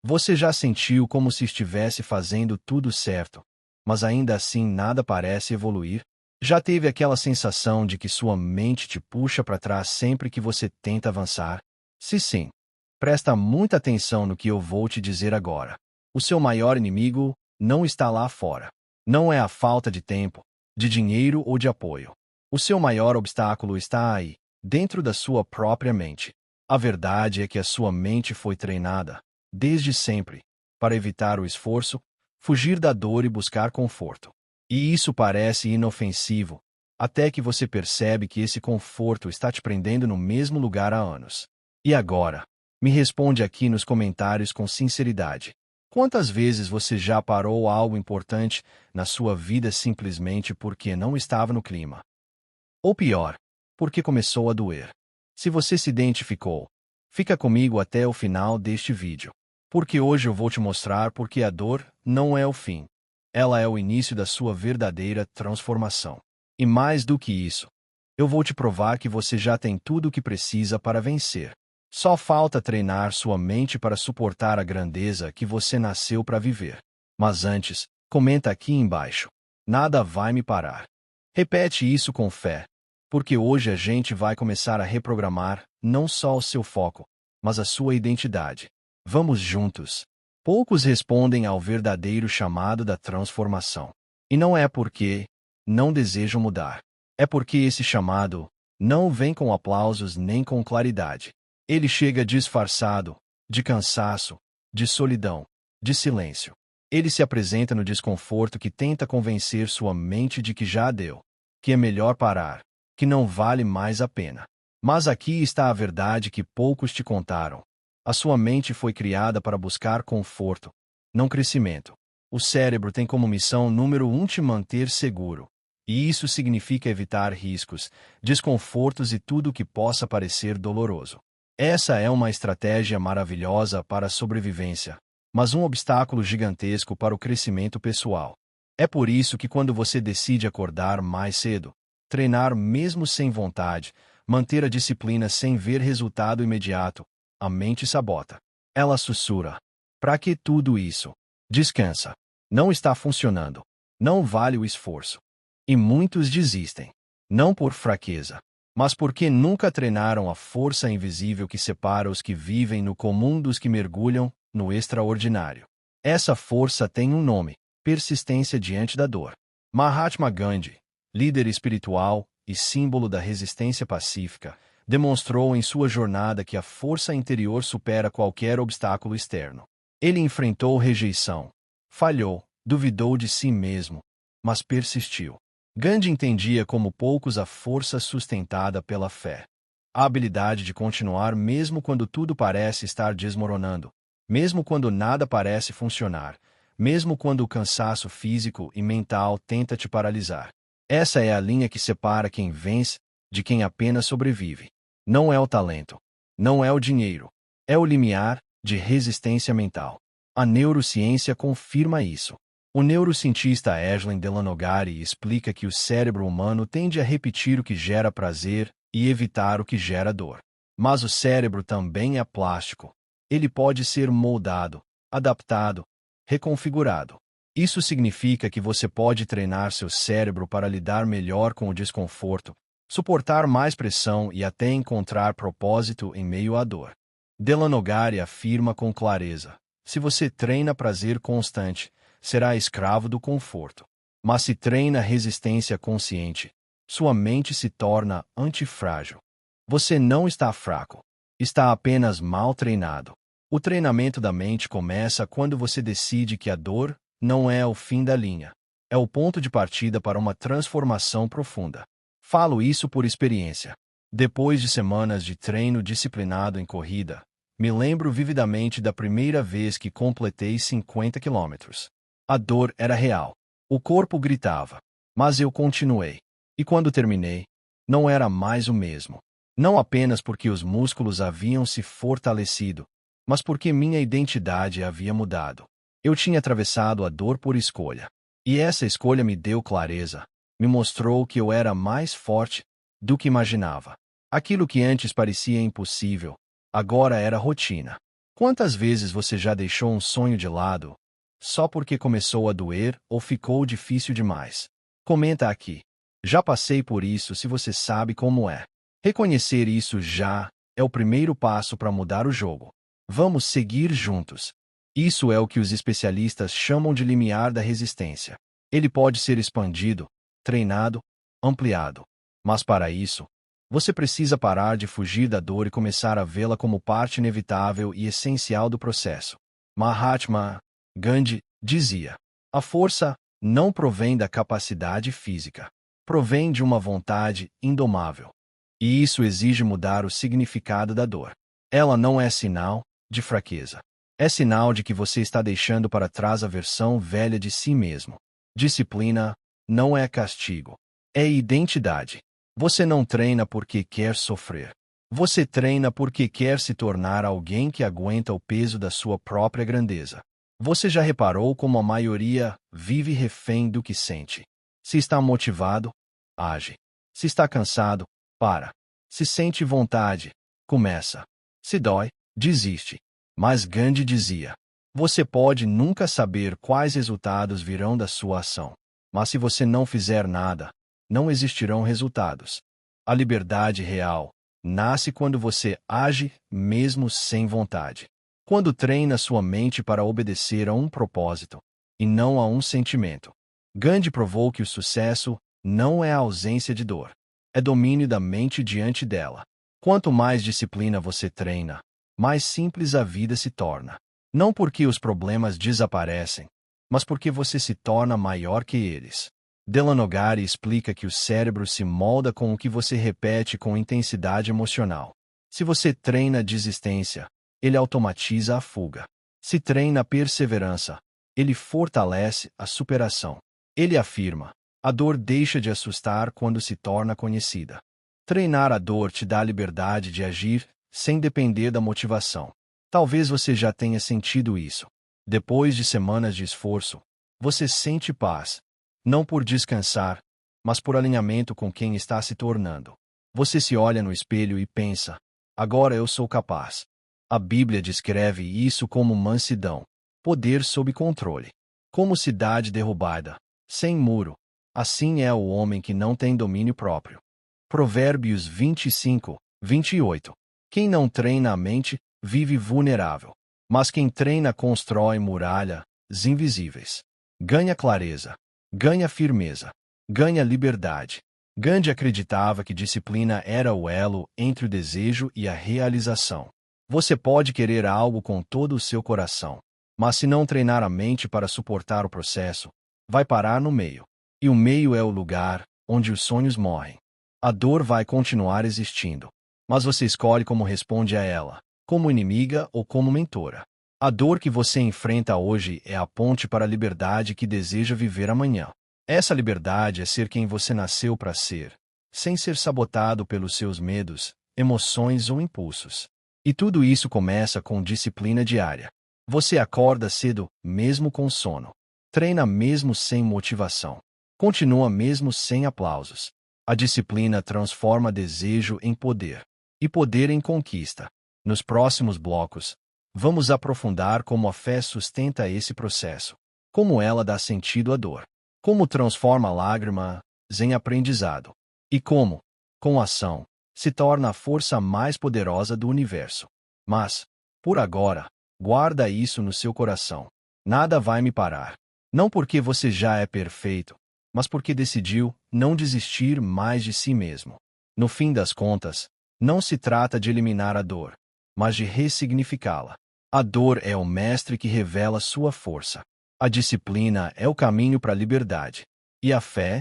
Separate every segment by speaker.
Speaker 1: Você já sentiu como se estivesse fazendo tudo certo, mas ainda assim nada parece evoluir? Já teve aquela sensação de que sua mente te puxa para trás sempre que você tenta avançar? Se sim, presta muita atenção no que eu vou te dizer agora. O seu maior inimigo não está lá fora. Não é a falta de tempo, de dinheiro ou de apoio. O seu maior obstáculo está aí, dentro da sua própria mente. A verdade é que a sua mente foi treinada, desde sempre, para evitar o esforço, fugir da dor e buscar conforto. E isso parece inofensivo, até que você percebe que esse conforto está te prendendo no mesmo lugar há anos. E agora? Me responde aqui nos comentários com sinceridade. Quantas vezes você já parou algo importante na sua vida simplesmente porque não estava no clima? Ou pior, porque começou a doer? Se você se identificou, fica comigo até o final deste vídeo. Porque hoje eu vou te mostrar porque a dor não é o fim. Ela é o início da sua verdadeira transformação. E mais do que isso, eu vou te provar que você já tem tudo o que precisa para vencer. Só falta treinar sua mente para suportar a grandeza que você nasceu para viver. Mas antes, comenta aqui embaixo. Nada vai me parar. Repete isso com fé, porque hoje a gente vai começar a reprogramar não só o seu foco, mas a sua identidade. Vamos juntos. Poucos respondem ao verdadeiro chamado da transformação. E não é porque não desejam mudar. É porque esse chamado não vem com aplausos nem com claridade. Ele chega disfarçado, de cansaço, de solidão, de silêncio. Ele se apresenta no desconforto que tenta convencer sua mente de que já deu, que é melhor parar, que não vale mais a pena. Mas aqui está a verdade que poucos te contaram. A sua mente foi criada para buscar conforto, não crescimento. O cérebro tem como missão número 1 te manter seguro. E isso significa evitar riscos, desconfortos e tudo o que possa parecer doloroso. Essa é uma estratégia maravilhosa para a sobrevivência, mas um obstáculo gigantesco para o crescimento pessoal. É por isso que quando você decide acordar mais cedo, treinar mesmo sem vontade, manter a disciplina sem ver resultado imediato, a mente sabota. Ela sussurra: "Pra que tudo isso? Descansa. Não está funcionando. Não vale o esforço." E muitos desistem. Não por fraqueza, mas porque nunca treinaram a força invisível que separa os que vivem no comum dos que mergulham no extraordinário. Essa força tem um nome: persistência diante da dor. Mahatma Gandhi, líder espiritual e símbolo da resistência pacífica, demonstrou em sua jornada que a força interior supera qualquer obstáculo externo. Ele enfrentou rejeição, falhou, duvidou de si mesmo, mas persistiu. Gandhi entendia como poucos a força sustentada pela fé. A habilidade de continuar mesmo quando tudo parece estar desmoronando, mesmo quando nada parece funcionar, mesmo quando o cansaço físico e mental tenta te paralisar. Essa é a linha que separa quem vence de quem apenas sobrevive. Não é o talento, não é o dinheiro, é o limiar de resistência mental. A neurociência confirma isso. O neurocientista Ashley Delanogari explica que o cérebro humano tende a repetir o que gera prazer e evitar o que gera dor. Mas o cérebro também é plástico. Ele pode ser moldado, adaptado, reconfigurado. Isso significa que você pode treinar seu cérebro para lidar melhor com o desconforto, suportar mais pressão e até encontrar propósito em meio à dor. Delanogari afirma com clareza: se você treina prazer constante, será escravo do conforto. Mas se treina resistência consciente, sua mente se torna antifrágil. Você não está fraco. Está apenas mal treinado. O treinamento da mente começa quando você decide que a dor não é o fim da linha. É o ponto de partida para uma transformação profunda. Falo isso por experiência. Depois de semanas de treino disciplinado em corrida, me lembro vividamente da primeira vez que completei 50 quilômetros. A dor era real. O corpo gritava. Mas eu continuei. E quando terminei, não era mais o mesmo. Não apenas porque os músculos haviam se fortalecido, mas porque minha identidade havia mudado. Eu tinha atravessado a dor por escolha. E essa escolha me deu clareza. Me mostrou que eu era mais forte do que imaginava. Aquilo que antes parecia impossível, agora era rotina. Quantas vezes você já deixou um sonho de lado, só porque começou a doer ou ficou difícil demais? Comenta aqui. Já passei por isso se você sabe como é. Reconhecer isso já é o primeiro passo para mudar o jogo. Vamos seguir juntos. Isso é o que os especialistas chamam de limiar da resistência. Ele pode ser expandido, treinado, ampliado. Mas para isso, você precisa parar de fugir da dor e começar a vê-la como parte inevitável e essencial do processo. Mahatma Gandhi dizia: a força não provém da capacidade física, provém de uma vontade indomável. E isso exige mudar o significado da dor. Ela não é sinal de fraqueza. É sinal de que você está deixando para trás a versão velha de si mesmo. Disciplina não é castigo, é identidade. Você não treina porque quer sofrer. Você treina porque quer se tornar alguém que aguenta o peso da sua própria grandeza. Você já reparou como a maioria vive refém do que sente? Se está motivado, age. Se está cansado, para. Se sente vontade, começa. Se dói, desiste. Mas Gandhi dizia: você pode nunca saber quais resultados virão da sua ação. Mas se você não fizer nada, não existirão resultados. A liberdade real nasce quando você age mesmo sem vontade. Quando treina sua mente para obedecer a um propósito, e não a um sentimento. Gandhi provou que o sucesso não é a ausência de dor, é domínio da mente diante dela. Quanto mais disciplina você treina, mais simples a vida se torna. Não porque os problemas desaparecem, mas porque você se torna maior que eles. Delanogari explica que o cérebro se molda com o que você repete com intensidade emocional. Se você treina a desistência, ele automatiza a fuga. Se treina a perseverança, ele fortalece a superação. Ele afirma: a dor deixa de assustar quando se torna conhecida. Treinar a dor te dá a liberdade de agir sem depender da motivação. Talvez você já tenha sentido isso. Depois de semanas de esforço, você sente paz, não por descansar, mas por alinhamento com quem está se tornando. Você se olha no espelho e pensa: agora eu sou capaz. A Bíblia descreve isso como mansidão, poder sob controle. Como cidade derrubada, sem muro, assim é o homem que não tem domínio próprio. Provérbios 25, 28. Quem não treina a mente, vive vulnerável. Mas quem treina constrói muralhas invisíveis. Ganha clareza, ganha firmeza, ganha liberdade. Gandhi acreditava que disciplina era o elo entre o desejo e a realização. Você pode querer algo com todo o seu coração, mas se não treinar a mente para suportar o processo, vai parar no meio. E o meio é o lugar onde os sonhos morrem. A dor vai continuar existindo, mas você escolhe como responde a ela, como inimiga ou como mentora. A dor que você enfrenta hoje é a ponte para a liberdade que deseja viver amanhã. Essa liberdade é ser quem você nasceu para ser, sem ser sabotado pelos seus medos, emoções ou impulsos. E tudo isso começa com disciplina diária. Você acorda cedo, mesmo com sono. Treina mesmo sem motivação. Continua mesmo sem aplausos. A disciplina transforma desejo em poder, e poder em conquista. Nos próximos blocos, vamos aprofundar como a fé sustenta esse processo, como ela dá sentido à dor, como transforma lágrimas em aprendizado, e como, com ação, se torna a força mais poderosa do universo. Mas, por agora, guarda isso no seu coração. Nada vai me parar. Não porque você já é perfeito, mas porque decidiu não desistir mais de si mesmo. No fim das contas, não se trata de eliminar a dor, mas de ressignificá-la. A dor é o mestre que revela sua força. A disciplina é o caminho para a liberdade. E a fé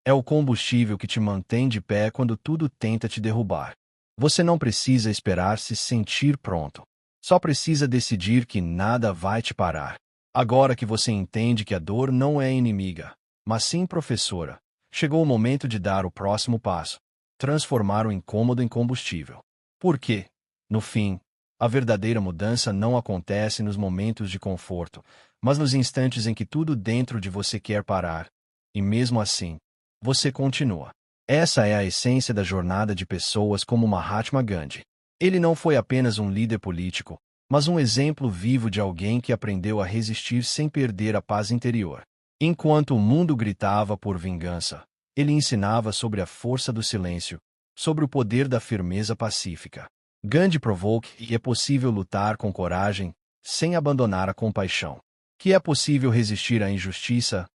Speaker 1: é o combustível que te mantém de pé quando tudo tenta te derrubar. Você não precisa esperar se sentir pronto. Só precisa decidir que nada vai te parar. Agora que você entende que a dor não é inimiga, mas sim professora, chegou o momento de dar o próximo passo. Transformar o incômodo em combustível. Porque, no fim, a verdadeira mudança não acontece nos momentos de conforto, mas nos instantes em que tudo dentro de você quer parar. E mesmo assim, você continua. Essa é a essência da jornada de pessoas como Mahatma Gandhi. Ele não foi apenas um líder político, mas um exemplo vivo de alguém que aprendeu a resistir sem perder a paz interior. Enquanto o mundo gritava por vingança, ele ensinava sobre a força do silêncio, sobre o poder da firmeza pacífica. Gandhi provou que é possível lutar com coragem, sem abandonar a compaixão. Que é possível resistir à injustiça,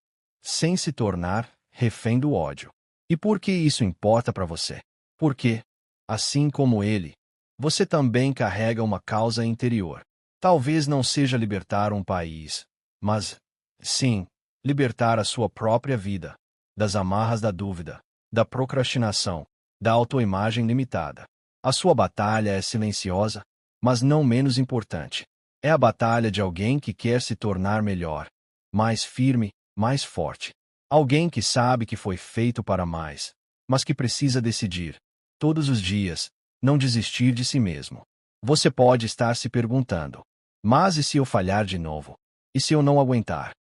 Speaker 1: sem se tornar refém do ódio. E por que isso importa para você? Porque, assim como ele, você também carrega uma causa interior. Talvez não seja libertar um país, mas, sim, libertar a sua própria vida, das amarras da dúvida, da procrastinação, da autoimagem limitada. A sua batalha é silenciosa, mas não menos importante. É a batalha de alguém que quer se tornar melhor, mais firme, mais forte. Alguém que sabe que foi feito para mais, mas que precisa decidir, todos os dias, não desistir de si mesmo. Você pode estar se perguntando: mas e se eu falhar de novo? E se eu não aguentar?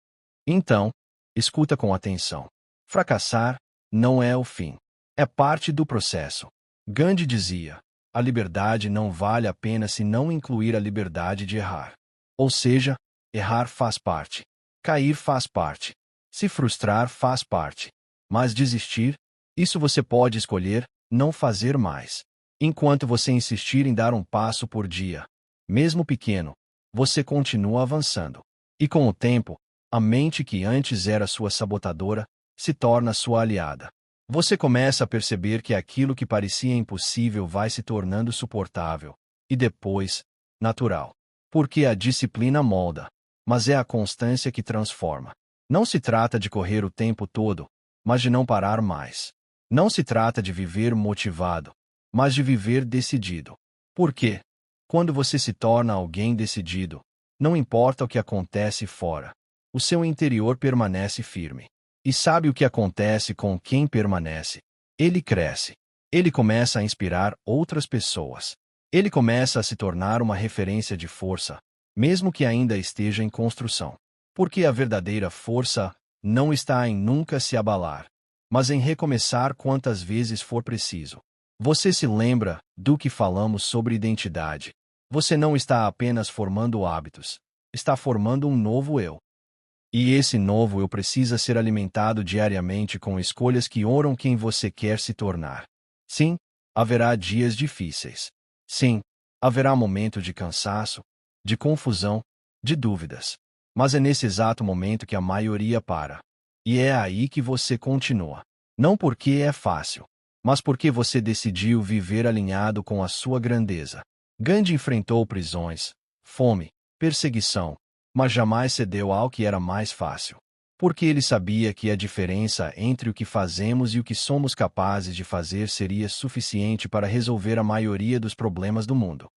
Speaker 1: Então, escuta com atenção. Fracassar não é o fim. É parte do processo. Gandhi dizia: a liberdade não vale a pena se não incluir a liberdade de errar. Ou seja, errar faz parte. Cair faz parte. Se frustrar faz parte. Mas desistir, isso você pode escolher, não fazer mais. Enquanto você insistir em dar um passo por dia, mesmo pequeno, você continua avançando. E com o tempo, a mente que antes era sua sabotadora, se torna sua aliada. Você começa a perceber que aquilo que parecia impossível vai se tornando suportável, e depois, natural. Porque a disciplina molda, mas é a constância que transforma. Não se trata de correr o tempo todo, mas de não parar mais. Não se trata de viver motivado, mas de viver decidido. Por quê? Quando você se torna alguém decidido, não importa o que acontece fora, o seu interior permanece firme. E sabe o que acontece com quem permanece? Ele cresce. Ele começa a inspirar outras pessoas. Ele começa a se tornar uma referência de força, mesmo que ainda esteja em construção. Porque a verdadeira força não está em nunca se abalar, mas em recomeçar quantas vezes for preciso. Você se lembra do que falamos sobre identidade? Você não está apenas formando hábitos, está formando um novo eu. E esse novo eu precisa ser alimentado diariamente com escolhas que honram quem você quer se tornar. Sim, haverá dias difíceis. Sim, haverá momento de cansaço, de confusão, de dúvidas. Mas é nesse exato momento que a maioria para. E é aí que você continua. Não porque é fácil, mas porque você decidiu viver alinhado com a sua grandeza. Gandhi enfrentou prisões, fome, perseguição, mas jamais cedeu ao que era mais fácil. Porque ele sabia que a diferença entre o que fazemos e o que somos capazes de fazer seria suficiente para resolver a maioria dos problemas do mundo.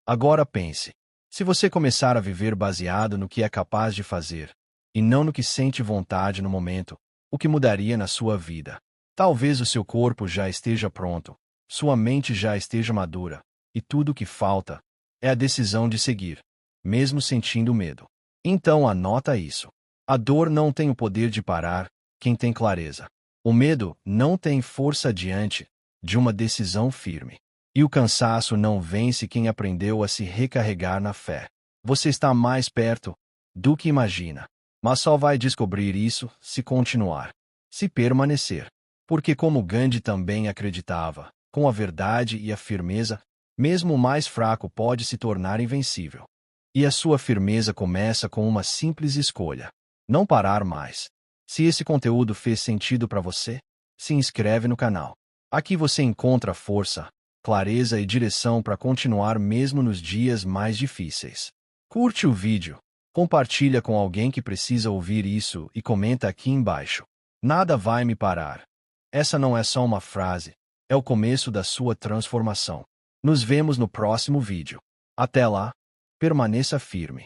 Speaker 1: Agora pense. Se você começar a viver baseado no que é capaz de fazer, e não no que sente vontade no momento, o que mudaria na sua vida? Talvez o seu corpo já esteja pronto, sua mente já esteja madura, e tudo o que falta é a decisão de seguir, mesmo sentindo medo. Então anota isso. A dor não tem o poder de parar quem tem clareza. O medo não tem força diante de uma decisão firme. E o cansaço não vence quem aprendeu a se recarregar na fé. Você está mais perto do que imagina, mas só vai descobrir isso se continuar, se permanecer. Porque como Gandhi também acreditava, com a verdade e a firmeza, mesmo o mais fraco pode se tornar invencível. E a sua firmeza começa com uma simples escolha: não parar mais. Se esse conteúdo fez sentido para você, se inscreve no canal. Aqui você encontra força, clareza e direção para continuar mesmo nos dias mais difíceis. Curte o vídeo, compartilha com alguém que precisa ouvir isso e comenta aqui embaixo. Nada vai me parar. Essa não é só uma frase, é o começo da sua transformação. Nos vemos no próximo vídeo. Até lá, permaneça firme.